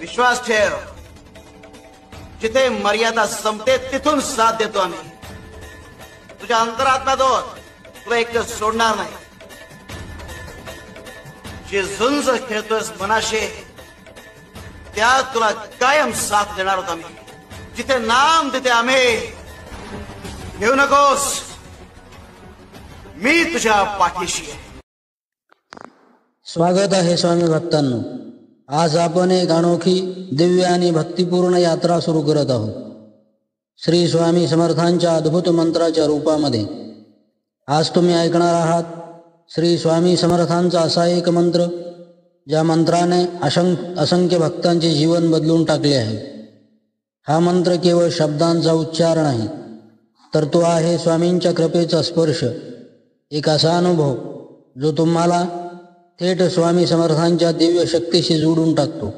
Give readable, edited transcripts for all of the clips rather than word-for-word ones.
विश्वास ठेव, जिथे मर्यादा संपते तिथून साथ देतो आम्ही. तुझ्या अंतरात्मा दोन तुला एकटं सोडणार नाही. जे झुंज खेळतोस मनाशी त्यात तुला कायम साथ देणार होतो आम्ही. जिथे नाम देते आम्ही, घेऊ नकोस, मी तुझ्या पाठीशी आहे. स्वागत आहे स्वामी भक्तांनो. आज आपण एक अनोखी दिव्य आणि भक्तिपूर्ण यात्रा सुरू करत आहोत. श्री स्वामी समर्थांच्या अद्भुत मंत्राच्या रूपामध्ये. आज तुम्ही ऐकणार आहात श्री स्वामी समर्थांचा असा एक मंत्र, ज्या मंत्राने असंख्य भक्तांचे जीवन बदलून टाकले आहे. हा मंत्र केवळ शब्दांचा उच्चार नाही, तर तो आहे स्वामींच्या कृपेचा स्पर्श. एक असा अनुभव जो तुम्हाला थेट स्वामी समर्थांच्या दिव्य शक्तीशी जोडून टाकतो.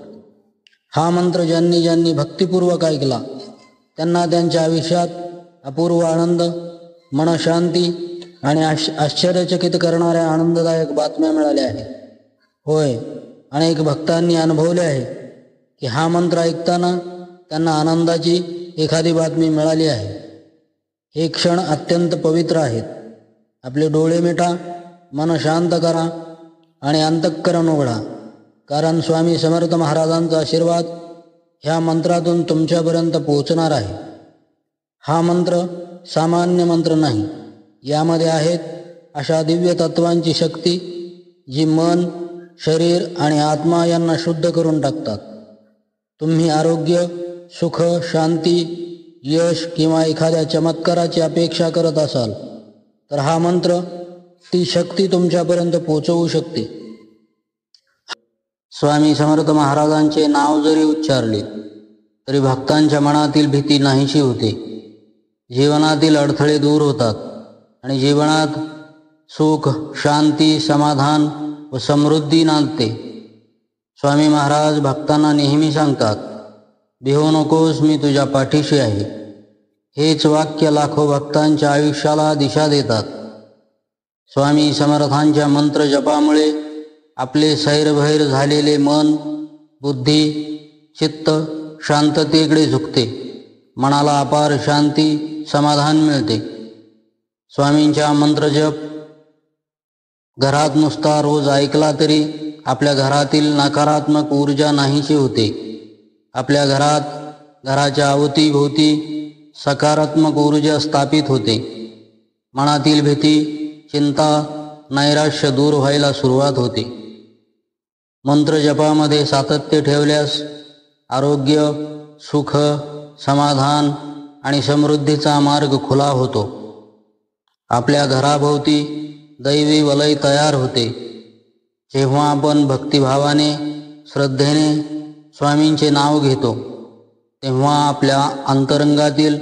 हा मंत्र ज्यांनी ज्यांनी भक्तिपूर्वक ऐकला त्यांना त्यांच्या आयुष्यात अपूर्व आनंद, मनशांती आणि आश्चर्यचकित करणाऱ्या आनंददायक बातम्या मिळाल्या आहेत. होय, अनेक भक्तांनी अनुभवले आहे की हा मंत्र ऐकताना त्यांना आनंदाची एखादी बातमी मिळाली आहे. हे क्षण अत्यंत पवित्र आहेत. आपले डोळे मिटा, मन शांत करा आणि अंतःकरण उघडा, कारण स्वामी समर्थ महाराजांचा आशीर्वाद ह्या मंत्रातून तुमच्यापर्यंत पोहोचणार आहे. हा मंत्र सामान्य मंत्र नाही. यामध्ये आहेत अशा दिव्य तत्वांची शक्ती जी मन, शरीर आणि आत्मा यांना शुद्ध करून टाकतात. तुम्ही आरोग्य, सुख, शांती, यश किंवा एखाद्या चमत्काराची अपेक्षा करत असाल तर हा मंत्र ती शक्ती तुमच्यापर्यंत पोहोचवू शकते. स्वामी समर्थ महाराजांचे नाव जरी उच्चारले तरी भक्तांच्या मनातील भीती नाहीशी होते. जीवनातील अडथळे दूर होतात आणि जीवनात सुख, शांती, समाधान व समृद्धी नांदते. स्वामी महाराज भक्तांना नेहमी सांगतात, भिवू नकोस, मी तुझ्या पाठीशी आहे. हेच वाक्य लाखो भक्तांच्या आयुष्याला दिशा देतात. स्वामी समर्थांच्या मंत्र जपामुळे आपले सैरभैर झालेले मन, बुद्धी, चित्त शांततेकडे झुकते. मनाला अपार शांती, समाधान मिळते. स्वामींच्या मंत्रजप घरात नुसता रोज ऐकला तरी आपल्या घरातील नकारात्मक ऊर्जा नाहीशी होते. आपल्या घराच्या अवतीभोवती सकारात्मक ऊर्जा स्थापित होते. मनातील भीती, चिंता, नैराश्य दूर व्हायला सुरुवात होते. मंत्र जपामध्ये सातत्य ठेवल्यास आरोग्य, सुख, समाधान आणि समृद्धीचा मार्ग खुला होतो. आपल्या घराभोवती दैवी वलय तयार होते. जेव्हा आपण भक्तिभावाने, श्रद्धेने स्वामींचे नाव घेतो तेव्हा आपल्या अंतरंगातील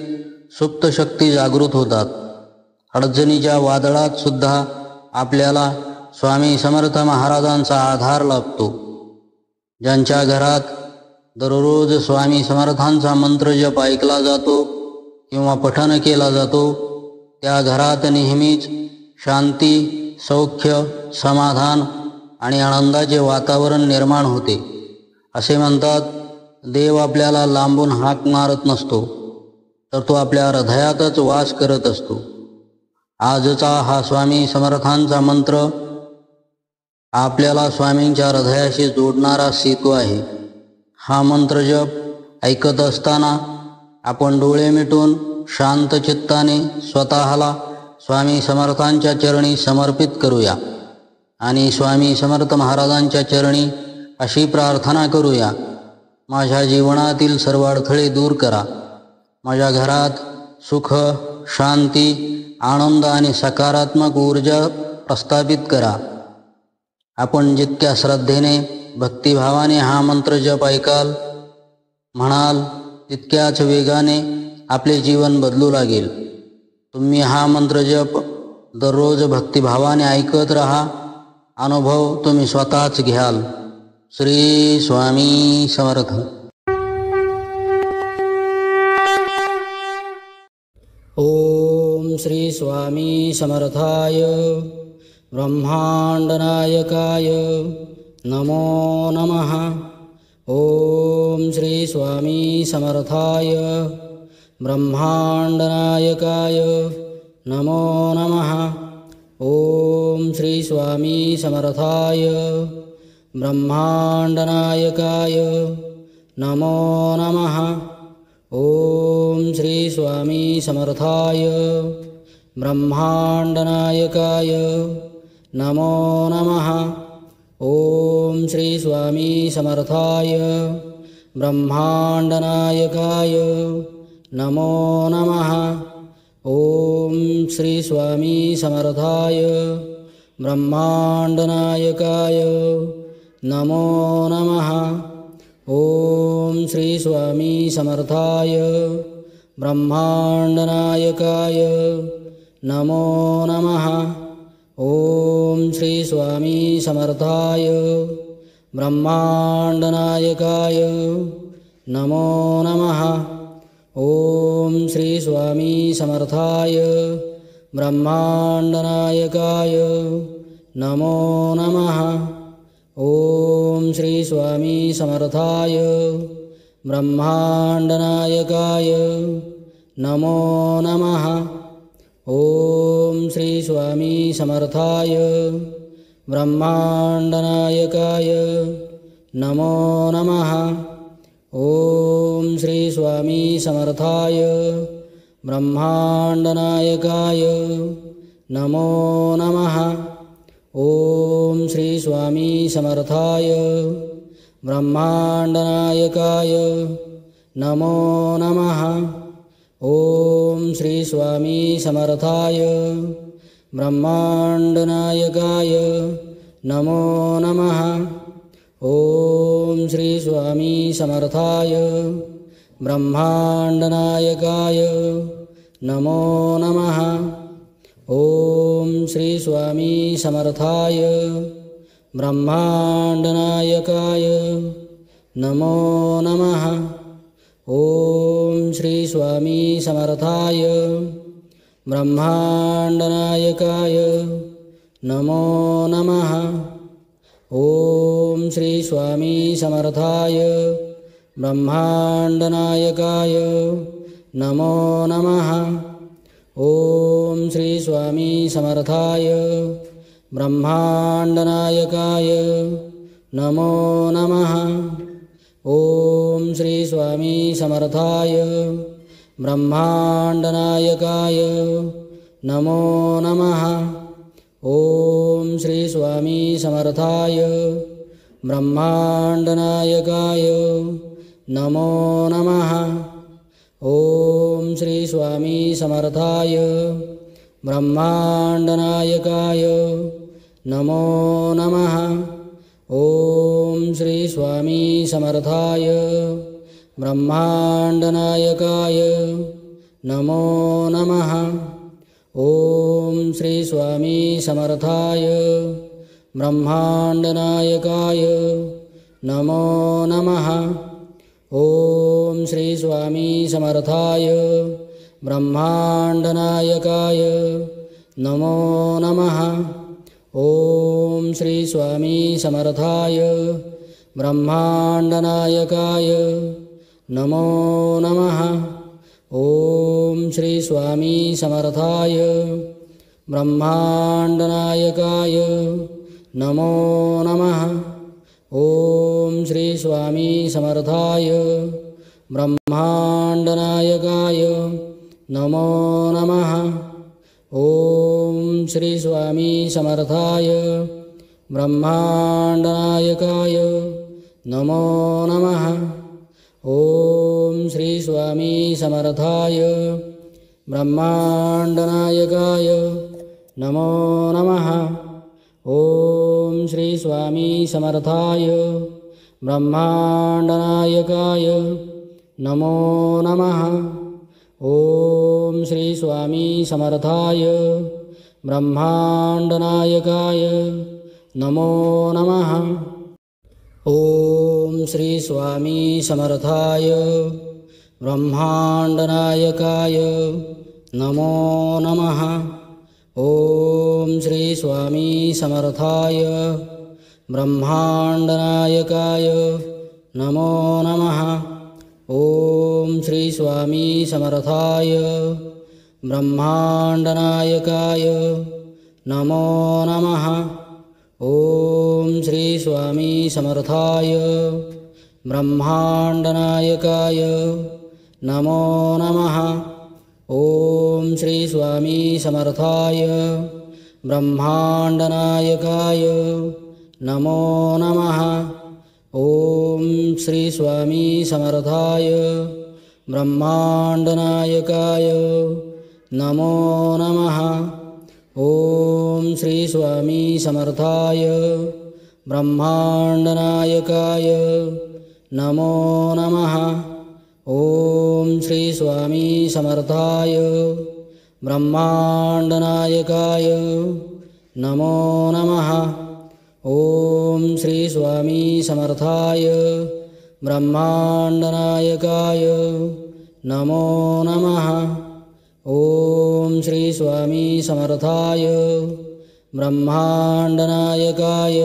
सुप्त शक्ती जागृत होतात. अडचणीच्या वादळात सुद्धा आपल्याला स्वामी समर्थ महाराजांचा आधार लाभतो. ज्यांच्या घरात दररोज स्वामी समर्थांचा मंत्रजप ऐकला जातो किंवा पठण केला जातो त्या घरात नेहमीच शांती, सौख्य, समाधान आणि आनंदाचे वातावरण निर्माण होते. असे म्हणतात, देव आपल्याला लांबून हाक मारत नसतो, तर तो आपल्या हृदयातच वास करत असतो. आजचा हा स्वामी समर्थांचा मंत्र आपल्याला स्वामींच्या हृदयाशी जोडणारा सेतू आहे. हा मंत्रजप ऐकत असताना आपण डोळे मिटून शांत चित्ताने स्वतःला स्वामी समर्थांच्या चरणी समर्पित करूया आणि स्वामी समर्थ महाराजांच्या चरणी अशी प्रार्थना करूया, माझ्या जीवनातील सर्व अडथळे दूर करा. माझ्या घरात सुख, शांती, आनंद आणि सकारात्मक ऊर्जा प्रस्थापित करा. आपण जितक्या श्रद्धेने, भक्तिभावाने हा मंत्र जप ऐकाल, म्हणाल, तितक्याच वेगाने आपले जीवन बदलू लागेल. तुम्ही हा मंत्र जप दररोज भक्तिभावाने ऐकत राहा. अनुभव तुम्ही स्वतःच घ्याल. श्री स्वामी समर्थ. ओम श्री स्वामी समर्थाय ब्रह्मांड नायकाय नमो नमः. ओम श्री स्वामी समर्थाय ब्रह्माण्डनायकाय नमो नमः। ॐ श्री स्वामी समर्थाय ब्रह्माण्डनायकाय नमो नमः। ॐ श्री स्वामी समर्थाय ब्रह्माण्डनायकाय नमो नमः। ॐ श्री स्वामी समर्थाय ब्रह्माण्डनायकाय नमो नमः। ॐ श्री स्वामी समर्थाय ब्रह्माण्डनायकाय नमो नमः। ॐ श्री स्वामी समर्थाय ब्रह्माण्डनायकाय नमो नमः। ॐ श्री स्वामी समर्थाय ब्रह्माण्डनायकाय नमो नमः। ॐ श्री स्वामी समर्थाय ब्रह्माण्डनायकाय नमो नमः। ॐ श्री स्वामी समर्थाय ब्रह्माण्डनायकाय नमो नमः। ॐ श्री स्वामी समर्थाय ब्रह्माण्डनायकाय नमो नमः। ॐ श्री स्वामी समर्थाय ब्रह्माण्डनायकाय नमो नमः। ॐ श्री स्वामी समर्थाय ब्रह्माण्डनायकाय नमो नमः। ॐ श्री स्वामी समर्थाय ब्रह्माण्डनायकाय नमो नमः। ॐ श्री स्वामी समर्थाय ब्रह्माण्डनायकाय नमो नमः। ॐ श्री स्वामी समर्थाय ब्रह्माण्डनायकाय नमो नमः। ॐ श्री स्वामी समर्थाय ब्रह्माण्डनायकाय नमो नमः। ॐ श्री स्वामी समर्थाय ब्रह्माण्डनायकाय नमो नमः। ॐ श्री स्वामी समर्थाय ब्रह्माण्डनायकाय नमो नमः। ॐ श्री स्वामी समर्थाय ब्रह्माण्डनायकाय नमो नमः। ॐ श्री स्वामी समर्थाय ब्रह्माण्डनायकाय नमो नमः। ॐ श्री स्वामी समर्थाय ब्रह्माण्डनायकाय नमो नमः। ॐ श्री स्वामी समर्थाय ब्रह्माण्डनायकाय नमो नमः। ॐ श्री स्वामी समर्थाय ब्रह्माण्डनायकाय नमो नमः। ॐ श्री स्वामी समर्थाय ब्रह्माण्डनायकाय नमो नमः। ॐ श्री स्वामी समर्थाय ब्रह्माण्डनायकाय नमो नमः। ॐ श्री स्वामी समर्थाय ब्रह्माण्डनायकाय नमो नमः। ॐ श्री स्वामी समर्थाय ब्रह्माण्डनायकाय नमो नमः। ॐ श्री स्वामी समर्थाय ब्रह्माण्डनायकाय नमो नमः। ॐ श्री स्वामी समर्थाय ब्रह्माण्डनायकाय नमो नमः। ॐ श्री स्वामी समर्थाय ब्रह्माण्डनायकाय नमो नमः। ॐ श्री स्वामी समर्थाय ब्रह्माण्डनायकाय नमो नमः। ॐ श्री स्वामी समर्थाय ब्रह्माण्डनायकाय नमो नमः। ॐ श्री स्वामी समर्थाय ब्रह्माण्डनायकाय नमो नमः। ॐ श्री स्वामी समर्थाय ब्रह्माण्डनायकाय नमो नमः। ॐ श्री स्वामी समर्थाय ब्रह्माण्डनायकाय नमो नमः। ॐ श्री स्वामी समर्थाय ब्रह्माण्डनायकाय नमो नमः। ॐ श्री स्वामी समर्थाय ब्रह्माण्डनायकाय नमो नमः। ॐ श्री स्वामी समर्थाय ब्रह्माण्डनायकाय नमो नमः। ॐ श्री स्वामी समर्थाय ब्रह्माण्डनायकाय नमो नमः। ॐ श्री स्वामी समर्थाय ब्रह्माण्डनायकाय नमो नमः। ॐ श्री स्वामी समर्थाय ब्रह्माण्डनायकाय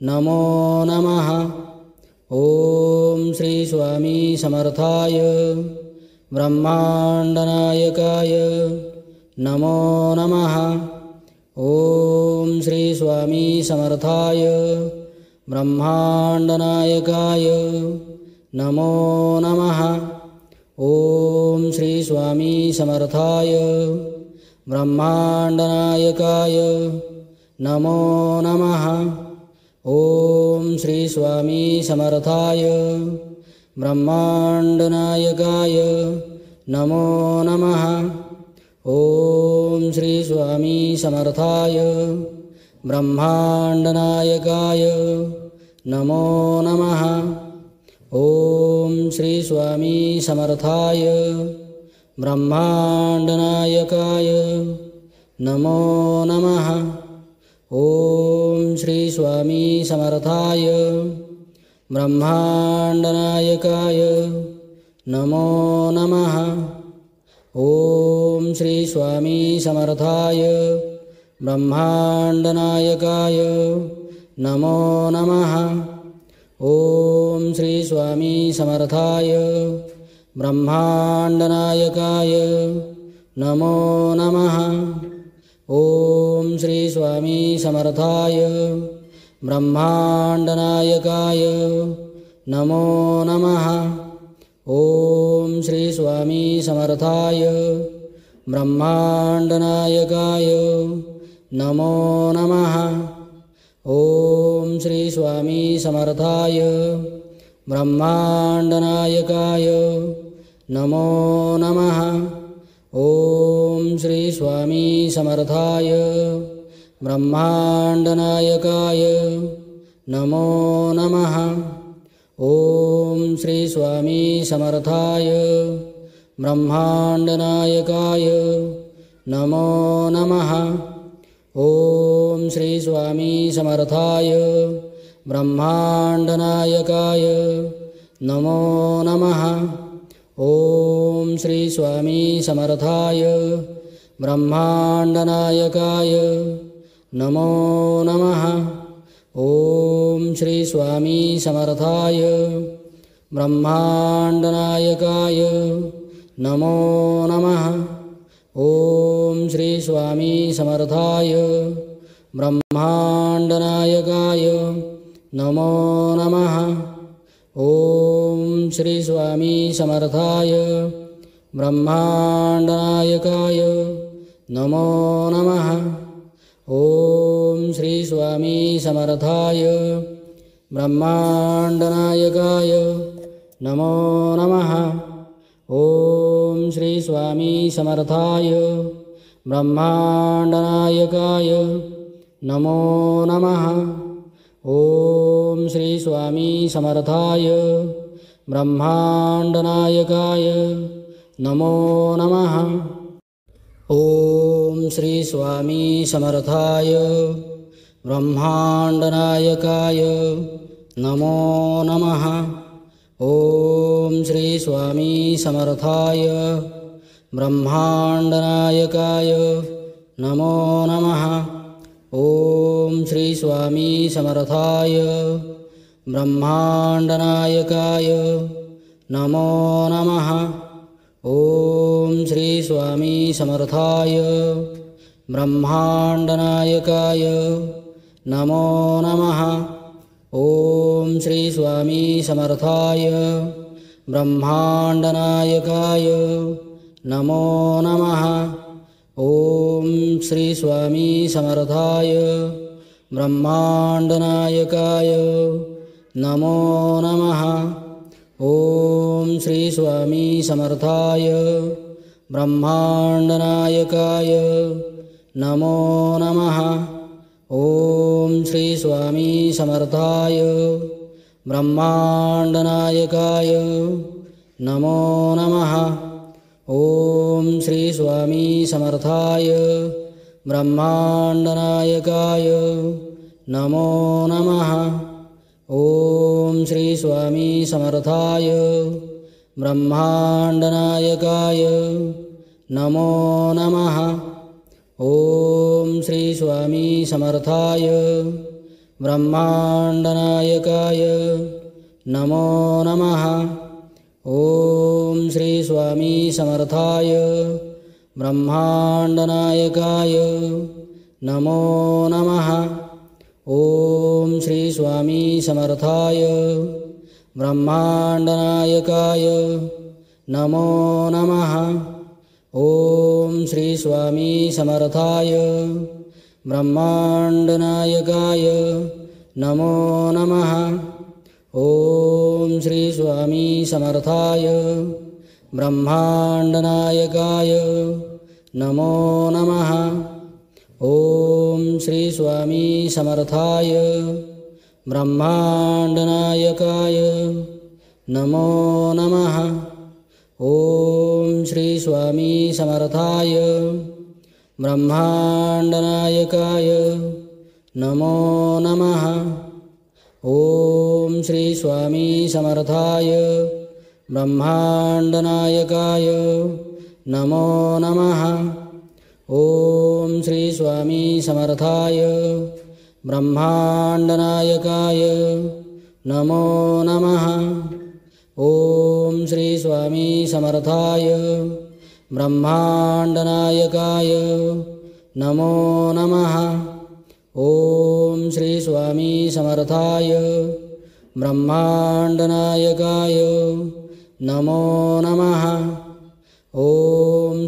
नमो नमः। ॐ श्री स्वामी समर्थाय ब्रह्माण्डनायकाय नमो नमः। ॐ श्री स्वामी समर्थाय ब्रह्माण्डनायकाय नमो नमः। ॐ श्री स्वामी समर्थाय ब्रह्माण्डनायकाय नमो नमः। ॐ श्री स्वामी समर्थाय ब्रह्माण्डनायकाय नमो नमः। ॐ श्री स्वामी समर्थाय ब्रह्माण्डनायकाय नमो नमः। ॐ श्री स्वामी समर्थाय ब्रह्माण्डनायकाय नमो नमः। ॐ श्री स्वामी समर्थाय ब्रह्माण्डनायकाय नमो नमः। ॐ श्री स्वामी समर्थाय ब्रह्माण्डनायकाय नमो नमः। ॐ श्री स्वामी समर्थाय ब्रह्माण्डनायकाय नमो नमः। ॐ श्री स्वामी समर्थाय ब्रह्माण्डनायकाय नमो नमः। ॐ श्री स्वामी समर्थाय ब्रह्माण्डनायकाय नमो नमः। ॐ श्री स्वामी समर्थाय ब्रह्माण्डनायकाय नमो नमः। ॐ श्री स्वामी समर्थाय ब्रह्माण्डनायकाय नमो नमः। ॐ श्री स्वामी समर्थाय ब्रह्माण्डनायकाय नमो नमः। ॐ श्री स्वामी समर्थाय ब्रह्माण्डनायकाय नमो नमः। ॐ श्री स्वामी समर्थाय ब्रह्माण्डनायकाय नमो नमः। ॐ श्री स्वामी समर्थाय ब्रह्माण्डनायकाय नमो नमः। ॐ श्री स्वामी समर्थाय ब्रह्माण्डनायकाय नमो नमः। ॐ श्री स्वामी समर्थाय ब्रह्माण्डनायकाय नमो नमः। ॐ श्री स्वामी समर्थाय ब्रह्माण्डनायकाय नमो नमः। ॐ श्री स्वामी समर्थाय ब्रह्माण्डनायकाय नमो नमः। ॐ श्री स्वामी समर्थाय ब्रह्माण्डनायकाय नमो नमः। ॐ श्री स्वामी समर्थाय ब्रह्माण्डनायकाय नमो नमः। ॐ श्री स्वामी समर्थाय ब्रह्माण्डनायकाय नमो नमः। ॐ श्री स्वामी समर्थाय ब्रह्माण्डनायकाय नमो नमः। ॐ श्री स्वामी समर्थाय ब्रह्माण्डनायकाय नमो नमः। ॐ श्री स्वामी समर्थाय ब्रह्माण्डनायकाय नमो नमः। ॐ श्री स्वामी समर्थाय ब्रह्माण्डनायकाय नमो नमः। ॐ श्री स्वामी समर्थाय ब्रह्माण्डनायकाय नमो नमः। ॐ श्री स्वामी समर्थाय ब्रह्माण्डनायकाय नमो नमः। ॐ श्री स्वामी समर्थाय ब्रह्माण्डनायकाय नमो नमः। ॐ श्री स्वामी समर्थाय ब्रह्माण्डनायकाय नमो नमः। ॐ श्री स्वामी समर्थाय ब्रह्माण्डनायकाय नमो नमः। ॐ श्री स्वामी समर्थाय ब्रह्माण्डनायकाय नमो नमः। ॐ श्री स्वामी समर्थाय ब्रह्माण्डनायकाय नमो नमः। ॐ श्री स्वामी समर्थाय ब्रह्माण्डनायकाय नमो नमः। ॐ श्री स्वामी समर्थाय ब्रह्माण्डनायकाय नमो नमः। ॐ श्री स्वामी समर्थाय ब्रह्माण्डनायकाय नमो नमः। ॐ श्री स्वामी समर्थाय ब्रह्माण्डनायकाय नमो नमः। ॐ श्री स्वामी समर्थाय ब्रह्माण्डनायकाय नमो नमः। ॐ श्री स्वामी समर्थाय ब्रह्माण्डनायकाय नमो नमः। ॐ श्री स्वामी समर्थाय ब्रह्माण्डनायकाय नमो नमः। ॐ श्री स्वामी समर्थाय ब्रह्माण्डनायकाय नमो नमः। ॐ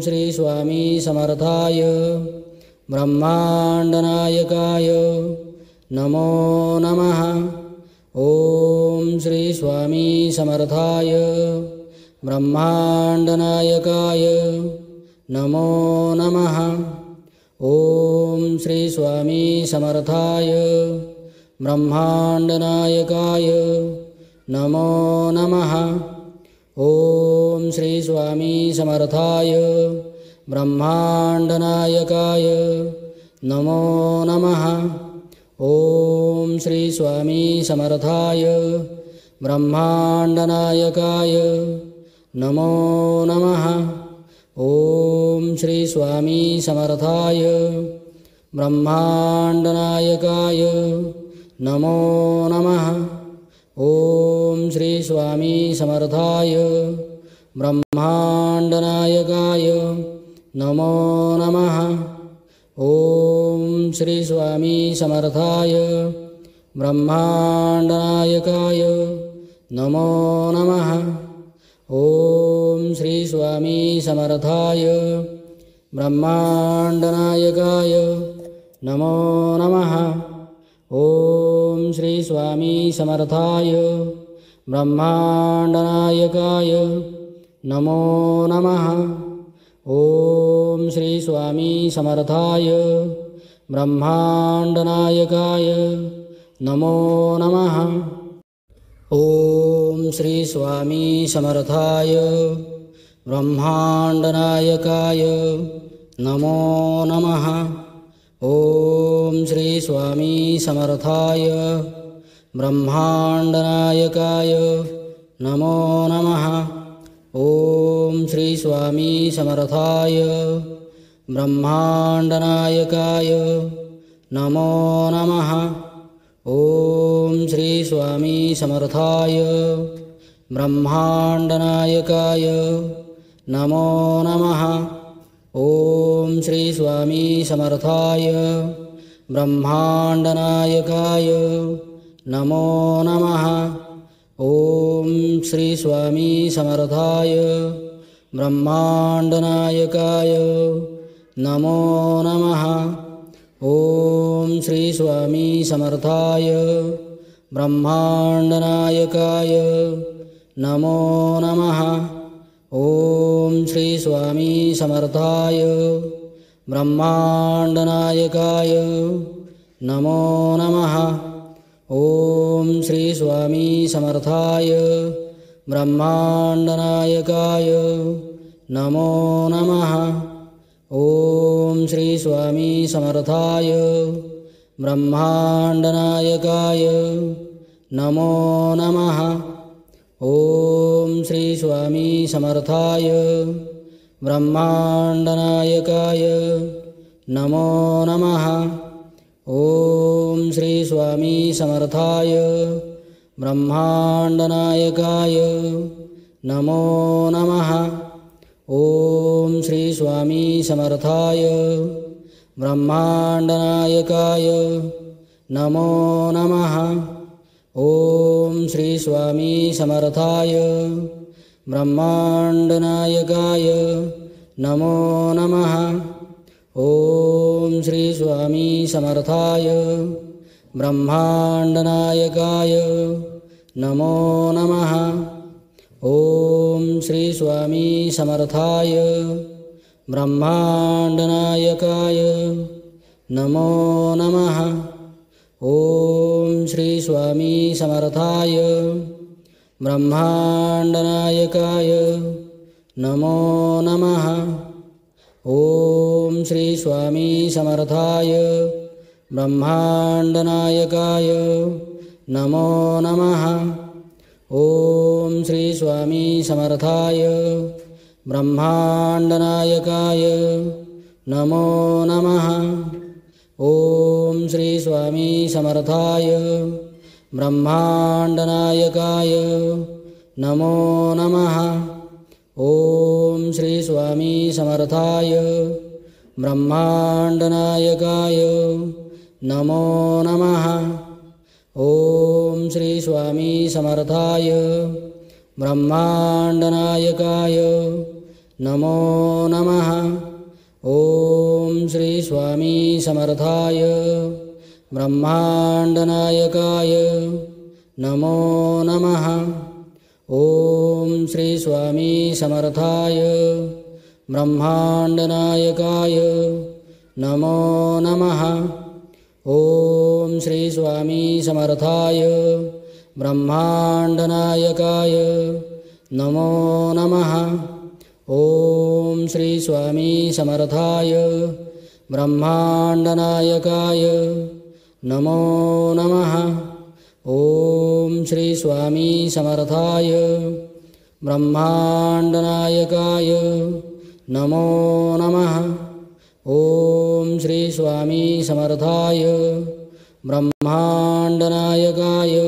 श्री स्वामी समर्थाय ब्रह्माण्डनायकाय नमो नमः। ॐ श्री स्वामी समर्थाय ब्रह्माण्डनायकाय नमो नमः। ॐ श्री स्वामी समर्थाय ब्रह्माण्डनायकाय नमो नमः। ॐ श्री स्वामी समर्थाय ब्रह्माण्डनायकाय नमो नमः। ॐ श्री स्वामी समर्थाय ब्रह्माण्डनायकाय नमो नमः। ॐ श्री स्वामी समर्थाय ब्रह्माण्डनायकाय नमो नमः। ॐ श्री स्वामी समर्थाय ब्रह्माण्डनायकाय नमो नमः। ॐ श्री स्वामी समर्थाय ब्रह्माण्डनायकाय नमो नमः। ॐ श्री स्वामी समर्थाय ब्रह्माण्डनायकाय नमो नमः। ॐ श्री स्वामी समर्थाय ब्रह्माण्डनायकाय नमो नमः। ॐ श्री स्वामी समर्थाय ब्रह्माण्डनायकाय नमो नमः। ॐ श्री स्वामी समर्थाय ब्रह्माण्डनायकाय नमो नमः। ॐ श्री स्वामी समर्थाय ब्रह्माण्डनायकाय नमो नमः। ॐ श्री स्वामी समर्थाय ब्रह्माण्डनायकाय नमो नमः। ओम श्री स्वामी समर्थाय ब्रह्मांडनायकाय नमो नमः। ओम श्री स्वामी समर्थाय ब्रह्मांडनायकाय नमो नमः। ओम श्री स्वामी समर्थाय ब्रह्मांडनायकाय नमो नमः। ओम श्री स्वामी समर्थाय ब्रह्मांडनायकाय नमो नमः। ओम श्री स्वामी समर्थाय ब्रह्मांडनायकाय नमो नमः। ओम श्री स्वामी समर्थाय ब्रह्मांडनायकाय नमो नमः। ओम श्री स्वामी समर्थाय ब्रह्मांडनायकाय नमो नमः। ओम श्री स्वामी समर्थाय ब्रह्मांडनायकाय नमो नमः। ओम श्री स्वामी समर्थाय ब्रह्मांडनायकाय नमो नमः। ओम श्री स्वामी समर्थाय ब्रह्मांडनायकाय नमो नमः। ओम श्री स्वामी समर्थाय ब्रह्मांडनायकाय नमो नमः। ओम श्री स्वामी समर्थाय ब्रह्मांडनायकाय नमो नमः। ओम श्री स्वामी समर्थाय ब्रह्मांडनायकाय नमो नमः। ओम श्री स्वामी समर्थाय ब्रह्मांडनायकाय नमो नमः। ओम श्री स्वामी समर्थाय ब्रह्मांडनायकाय नमो नमः। ओम श्री स्वामी समर्थाय ब्रह्मांडनायकाय नमो नमः। ओम श्री स्वामी समर्थाय ब्रह्मांडनायकाय नमो नमः। ओम श्री स्वामी समर्थाय ब्रह्मांडनायकाय नमो नमः। ओम श्री स्वामी समर्थाय ब्रह्मांडनायकाय नमो नमः। ओम श्री स्वामी समर्थाय ब्रह्मांडनायकाय नमो नमः। ओम श्री स्वामी समर्थाय ब्रह्मांडनायकाय नमो नमः। ओम श्री स्वामी समर्थाय ब्रह्मांडनायकाय नमो नमः। ओम श्री स्वामी समर्थाय ब्रह्मांडनायकाय नमो नमः। ओम श्री स्वामी समर्थाय ब्रह्मांडनायकाय नमो नमः। ओम श्री स्वामी समर्थाय ब्रह्मांडनायकाय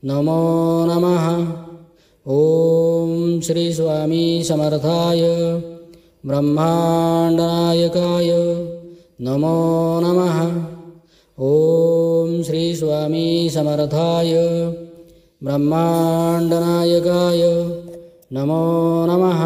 नमो नमः। ओम श्री स्वामी समर्थाय ब्रह्मांडनायकाय नमो नमः। ओम श्री स्वामी समर्थाय ब्रह्मांडनायकाय नमो नमः।